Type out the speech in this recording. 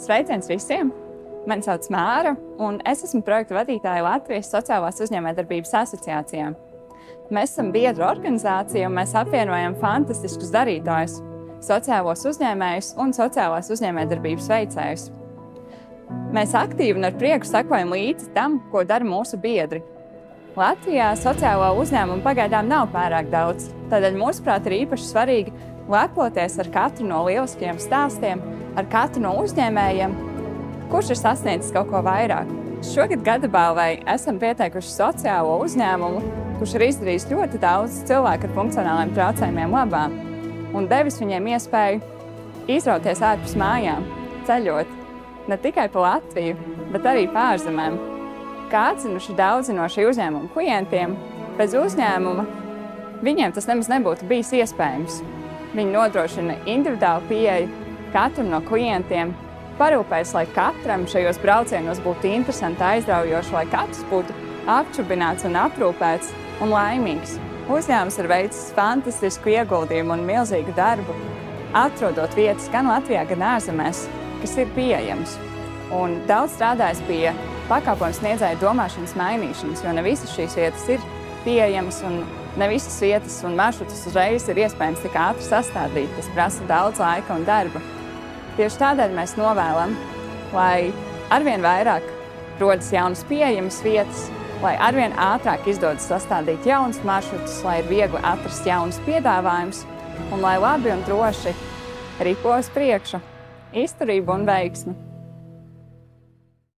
Sveiciens visiem! Mani sauc Māra, un es esmu projektu vadītāja Latvijas Sociālās uzņēmējdarbības asociācijā. Mēs esam biedru organizācija, un mēs apvienojam fantastiskus darītājus, sociālos uzņēmējus un sociālās uzņēmējdarbības veicējus. Mēs aktīvi un ar prieku sekojam līdzi tam, ko dara mūsu biedri. Latvijā sociālo uzņēmumu pagaidām nav pārāk daudz, tādēļ mūsuprāt ir īpaši svarīgi lepoties ar katru no lieliskiem stāstiem, ar katru no uzņēmējiem, kurš ir sasniedzis kaut ko vairāk. Šogad Gadabalvai esam pieteikuši sociālo uzņēmumu, kurš ir izdarījis ļoti daudz cilvēku ar funkcionāliem traucējumiem labā un devis viņiem iespēju izrauties ārpus mājām, ceļot ne tikai pa Latviju, bet arī pārzemēm. Kā atzinuši daudzi no šī uzņēmuma klientiem, bez uzņēmuma viņiem tas nemaz nebūtu bijis iespējams. Viņi nodrošina individuālu pieeju katram no klientiem, parūpējas, lai katram šajos braucienos būtu interesanti, aizraujoši, lai katrs būtu apčubināts un aprūpēts un laimīgs. Uzņēmums ir veicis fantastisku ieguldījumu un milzīgu darbu, atrodot vietas gan Latvijā, gan ārzemēs, kas ir pieejamas. Un daudz strādājis pie pakalpojumu sniedzēju domāšanas mainīšanas, jo ne visas šīs vietas ir pieejamas un ne visas vietas un maršrutus uzreiz ir iespējams tik ātri sastādīt. Tas prasa daudz laika un darba. Tieši tādēļ mēs novēlam, lai arvien vairāk rodas jaunas pieejamas vietas, lai arvien ātrāk izdodas sastādīt jaunus maršrutus, lai ir viegli atrast jaunus piedāvājumus un lai labi un droši ripo uz priekšu. Izturību un veiksmi!